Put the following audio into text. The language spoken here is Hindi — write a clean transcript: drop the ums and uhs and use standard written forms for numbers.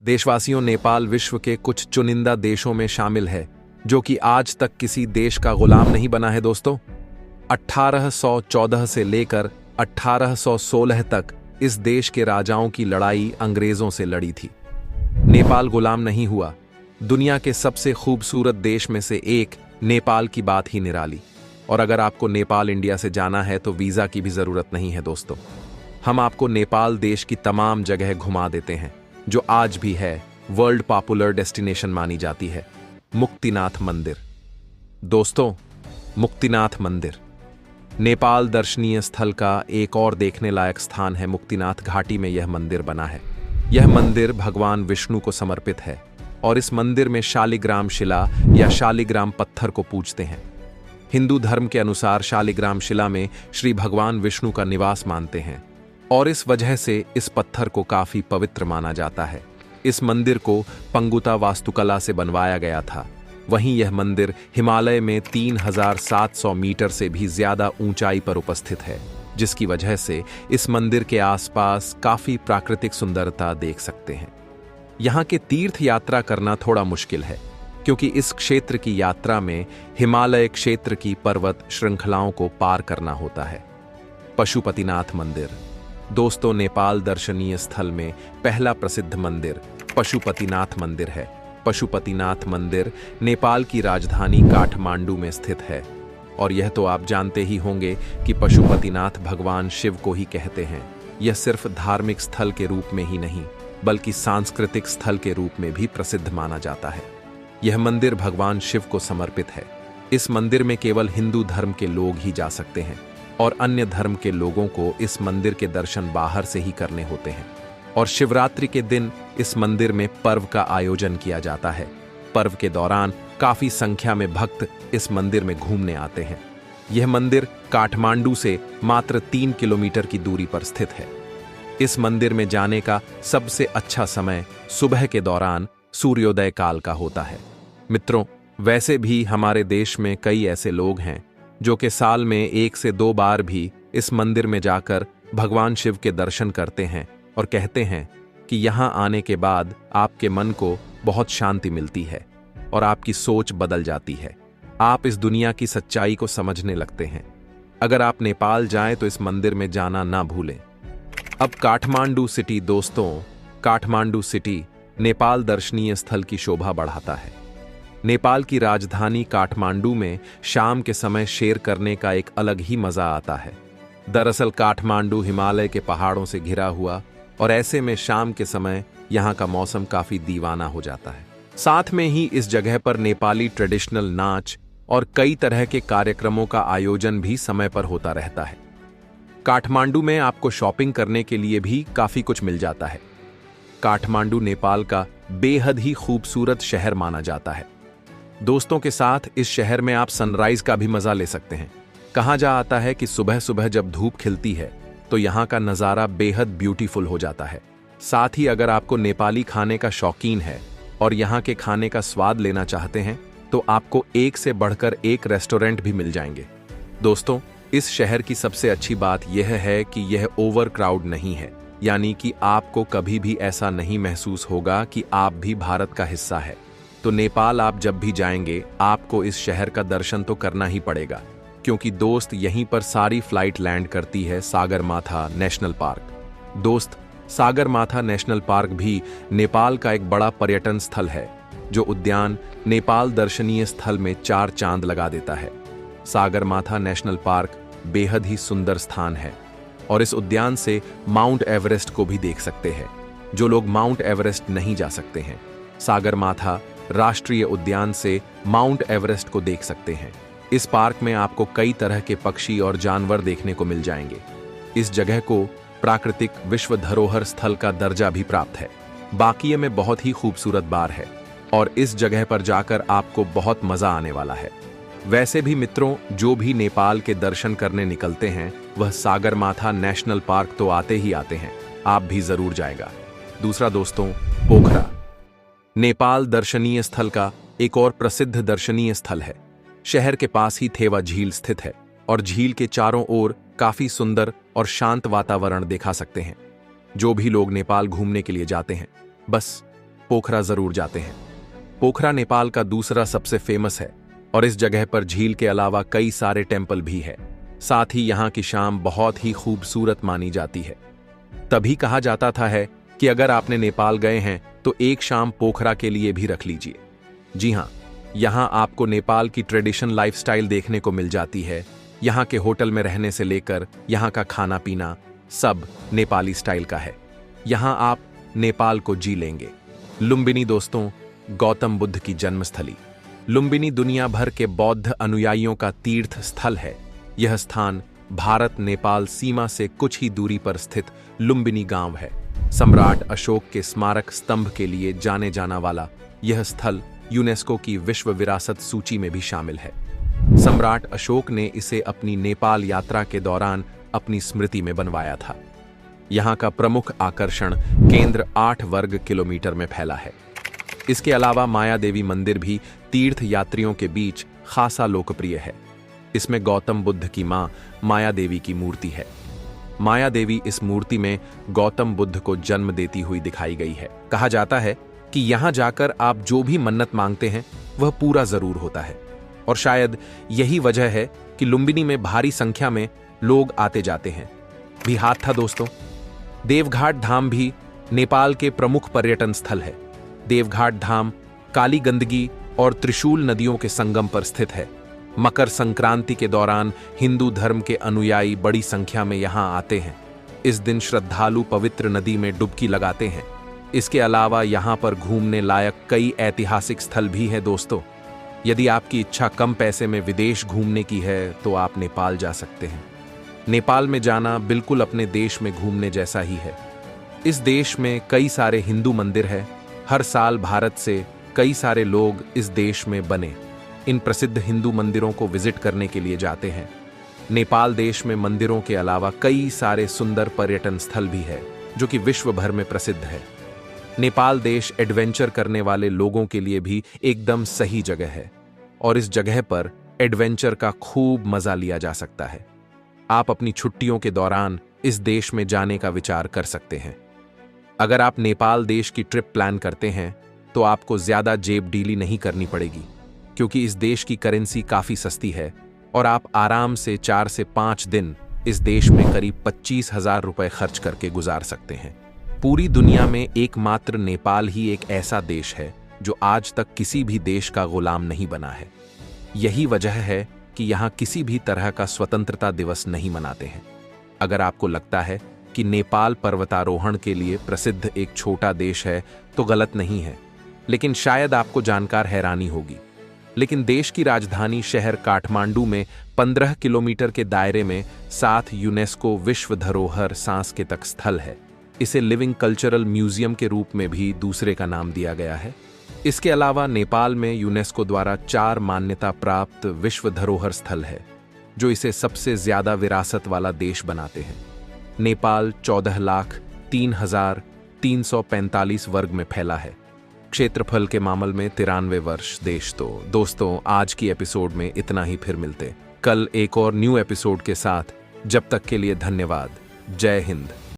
देशवासियों, नेपाल विश्व के कुछ चुनिंदा देशों में शामिल है जो कि आज तक किसी देश का गुलाम नहीं बना है। दोस्तों, 1814 से लेकर 1816 तक इस देश के राजाओं की लड़ाई अंग्रेजों से लड़ी थी। नेपाल गुलाम नहीं हुआ। दुनिया के सबसे खूबसूरत देश में से एक नेपाल की बात ही निराली। और अगर आपको नेपाल इंडिया से जाना है तो वीजा की भी जरूरत नहीं है। दोस्तों, हम आपको नेपाल देश की तमाम जगह घुमा देते हैं जो आज भी है वर्ल्ड पॉपुलर डेस्टिनेशन मानी जाती है। मुक्तिनाथ मंदिर। दोस्तों, मुक्तिनाथ मंदिर नेपाल दर्शनीय स्थल का एक और देखने लायक स्थान है। मुक्तिनाथ घाटी में यह मंदिर बना है। यह मंदिर भगवान विष्णु को समर्पित है और इस मंदिर में शालिग्राम शिला या शालिग्राम पत्थर को पूजते हैं। हिंदू धर्म के अनुसार शालिग्राम शिला में श्री भगवान विष्णु का निवास मानते हैं और इस वजह से इस पत्थर को काफी पवित्र माना जाता है। इस मंदिर को पंगुता वास्तुकला से बनवाया गया था। वहीं यह मंदिर हिमालय में 3700 मीटर से भी ज्यादा ऊंचाई पर उपस्थित है, जिसकी वजह से इस मंदिर के आसपास काफी प्राकृतिक सुंदरता देख सकते हैं। यहाँ के तीर्थ यात्रा करना थोड़ा मुश्किल है क्योंकि इस क्षेत्र की यात्रा में हिमालय क्षेत्र की पर्वत श्रृंखलाओं को पार करना होता है। पशुपतिनाथ मंदिर। दोस्तों, नेपाल दर्शनीय स्थल में पहला प्रसिद्ध मंदिर पशुपतिनाथ मंदिर है। पशुपतिनाथ मंदिर नेपाल की राजधानी काठमांडू में स्थित है और यह तो आप जानते ही होंगे कि पशुपतिनाथ भगवान शिव को ही कहते हैं। यह सिर्फ धार्मिक स्थल के रूप में ही नहीं बल्कि सांस्कृतिक स्थल के रूप में भी प्रसिद्ध माना जाता है। यह मंदिर भगवान शिव को समर्पित है। इस मंदिर में केवल हिंदू धर्म के लोग ही जा सकते हैं और अन्य धर्म के लोगों को इस मंदिर के दर्शन बाहर से ही करने होते हैं। और शिवरात्रि के दिन इस मंदिर में पर्व का आयोजन किया जाता है। पर्व के दौरान काफी संख्या में भक्त इस मंदिर में घूमने आते हैं। यह मंदिर काठमांडू से मात्र 3 किलोमीटर की दूरी पर स्थित है। इस मंदिर में जाने का सबसे अच्छा समय सुबह के दौरान सूर्योदय काल का होता है। मित्रों, वैसे भी हमारे देश में कई ऐसे लोग हैं जो कि साल में 1 से 2 बार भी इस मंदिर में जाकर भगवान शिव के दर्शन करते हैं और कहते हैं कि यहाँ आने के बाद आपके मन को बहुत शांति मिलती है और आपकी सोच बदल जाती है। आप इस दुनिया की सच्चाई को समझने लगते हैं। अगर आप नेपाल जाएं तो इस मंदिर में जाना ना भूलें। अब काठमांडू सिटी। दोस्तों, काठमांडू सिटी नेपाल दर्शनीय स्थल की शोभा बढ़ाता है। नेपाल की राजधानी काठमांडू में शाम के समय सैर करने का एक अलग ही मजा आता है। दरअसल काठमांडू हिमालय के पहाड़ों से घिरा हुआ और ऐसे में शाम के समय यहाँ का मौसम काफी दीवाना हो जाता है। साथ में ही इस जगह पर नेपाली ट्रेडिशनल नाच और कई तरह के कार्यक्रमों का आयोजन भी समय पर होता रहता है। काठमांडू में आपको शॉपिंग करने के लिए भी काफी कुछ मिल जाता है। काठमांडू नेपाल का बेहद ही खूबसूरत शहर माना जाता है। दोस्तों के साथ इस शहर में आप सनराइज का भी मजा ले सकते हैं। कहा जा आता है कि सुबह सुबह जब धूप खिलती है तो यहाँ का नज़ारा बेहद ब्यूटीफुल हो जाता है। साथ ही अगर आपको नेपाली खाने का शौकीन है और यहाँ के खाने का स्वाद लेना चाहते हैं तो आपको एक से बढ़कर एक रेस्टोरेंट भी मिल जाएंगे। दोस्तों, इस शहर की सबसे अच्छी बात यह है कि यह ओवर क्राउड नहीं है, यानी कि आपको कभी भी ऐसा नहीं महसूस होगा कि आप भी भारत का हिस्सा है। तो नेपाल आप जब भी जाएंगे आपको इस शहर का दर्शन तो करना ही पड़ेगा, क्योंकि दोस्त यहीं पर सारी फ्लाइट लैंड करती है सागरमाथा नेशनल पार्क। दोस्त, सागरमाथा नेशनल पार्क भी नेपाल का एक बड़ा पर्यटन स्थल है जो उद्यान नेपाल दर्शनीय स्थल में 4 चांद लगा देता है। सागरमाथा नेशनल पार्क बेहद ही सुंदर स्थान है और इस उद्यान से माउंट एवरेस्ट को भी देख सकते हैं। जो लोग माउंट एवरेस्ट नहीं जा सकते हैं, सागरमाथा राष्ट्रीय उद्यान से माउंट एवरेस्ट को देख सकते हैं। इस पार्क में आपको कई तरह के पक्षी और जानवर देखने को मिल जाएंगे। इस जगह को प्राकृतिक विश्व धरोहर स्थल का दर्जा भी प्राप्त है। बाकिये में बहुत ही खूबसूरत बार है और इस जगह पर जाकर आपको बहुत मजा आने वाला है। वैसे भी मित्रों, जो भी नेपाल के दर्शन करने निकलते हैं वह सागरमाथा नेशनल पार्क तो आते ही आते हैं। आप भी जरूर जाएगा। दूसरा दोस्तों, पोखरा नेपाल दर्शनीय स्थल का एक और प्रसिद्ध दर्शनीय स्थल है। शहर के पास ही थेवा झील स्थित है और झील के चारों ओर काफी सुंदर और शांत वातावरण देखा सकते हैं। जो भी लोग नेपाल घूमने के लिए जाते हैं बस पोखरा जरूर जाते हैं। पोखरा नेपाल का दूसरा सबसे फेमस है और इस जगह पर झील के अलावा कई सारे टेम्पल भी है। साथ ही यहाँ की शाम बहुत ही खूबसूरत मानी जाती है। तभी कहा जाता था है कि अगर आपने नेपाल गए हैं तो एक शाम पोखरा के लिए भी रख लीजिए। जी हाँ, यहाँ आपको नेपाल की ट्रेडिशन लाइफस्टाइल देखने को मिल जाती है। यहाँ के होटल में रहने से लेकर यहाँ का खाना पीना सब नेपाली स्टाइल का है। यहाँ आप नेपाल को जी लेंगे। लुम्बिनी दोस्तों, गौतम बुद्ध की जन्मस्थली। लुम्बिनी दुनिया भर के बौद्ध अनुयायियों का तीर्थ स्थल है। यह स्थान भारत नेपाल सीमा से कुछ ही दूरी पर स्थित लुम्बिनी गांव है। सम्राट अशोक के स्मारक स्तंभ के लिए जाने जाना वाला यह स्थल यूनेस्को की विश्व विरासत सूची में भी शामिल है। सम्राट अशोक ने इसे अपनी नेपाल यात्रा के दौरान अपनी स्मृति में बनवाया था। यहाँ का प्रमुख आकर्षण केंद्र 8 वर्ग किलोमीटर में फैला है। इसके अलावा माया देवी मंदिर भी तीर्थ यात्रियों के बीच खासा लोकप्रिय है। इसमें गौतम बुद्ध की मां माया देवी की मूर्ति है। माया देवी इस मूर्ति में गौतम बुद्ध को जन्म देती हुई दिखाई गई है। कहा जाता है कि यहाँ जाकर आप जो भी मन्नत मांगते हैं वह पूरा जरूर होता है और शायद यही वजह है कि लुम्बिनी में भारी संख्या में लोग आते जाते हैं। भी हाथ था दोस्तों। देवघाट धाम भी नेपाल के प्रमुख पर्यटन स्थल है। देवघाट धाम काली गंदगी और त्रिशूल नदियों के संगम पर स्थित है। मकर संक्रांति के दौरान हिंदू धर्म के अनुयायी बड़ी संख्या में यहाँ आते हैं। इस दिन श्रद्धालु पवित्र नदी में डुबकी लगाते हैं। इसके अलावा यहाँ पर घूमने लायक कई ऐतिहासिक स्थल भी हैं दोस्तों। यदि आपकी इच्छा कम पैसे में विदेश घूमने की है तो आप नेपाल जा सकते हैं। नेपाल में जाना बिल्कुल अपने देश में घूमने जैसा ही है। इस देश में कई सारे हिंदू मंदिर हैं। हर साल भारत से कई सारे लोग इस देश में बने इन प्रसिद्ध हिंदू मंदिरों को विजिट करने के लिए जाते हैं। नेपाल देश में मंदिरों के अलावा कई सारे सुंदर पर्यटन स्थल भी है जो कि विश्व भर में प्रसिद्ध है। नेपाल देश एडवेंचर करने वाले लोगों के लिए भी एकदम सही जगह है और इस जगह पर एडवेंचर का खूब मजा लिया जा सकता है। आप अपनी छुट्टियों के दौरान इस देश में जाने का विचार कर सकते हैं। अगर आप नेपाल देश की ट्रिप प्लान करते हैं तो आपको ज्यादा जेब डीली नहीं करनी पड़ेगी, क्योंकि इस देश की करेंसी काफी सस्ती है और आप आराम से 4 से 5 दिन इस देश में करीब 25,000 रुपए खर्च करके गुजार सकते हैं। पूरी दुनिया में एकमात्र नेपाल ही एक ऐसा देश है जो आज तक किसी भी देश का गुलाम नहीं बना है। यही वजह है कि यहाँ किसी भी तरह का स्वतंत्रता दिवस नहीं मनाते हैं। अगर आपको लगता है कि नेपाल पर्वतारोहण के लिए प्रसिद्ध एक छोटा देश है तो गलत नहीं है, लेकिन शायद आपको जानकर हैरानी होगी, लेकिन देश की राजधानी शहर काठमांडू में 15 किलोमीटर के दायरे में 7 यूनेस्को विश्व धरोहर सांस्कृतिक स्थल है। इसे लिविंग कल्चरल म्यूजियम के रूप में भी दूसरे का नाम दिया गया है। इसके अलावा नेपाल में यूनेस्को द्वारा 4 मान्यता प्राप्त विश्व धरोहर स्थल है जो इसे सबसे ज्यादा विरासत वाला देश बनाते हैं। नेपाल 14,03,345 वर्ग में फैला है। क्षेत्रफल के मामले में 93 वर्ष देश। तो दोस्तों, आज की एपिसोड में इतना ही। फिर मिलते कल एक और न्यू एपिसोड के साथ। जब तक के लिए धन्यवाद। जय हिंद।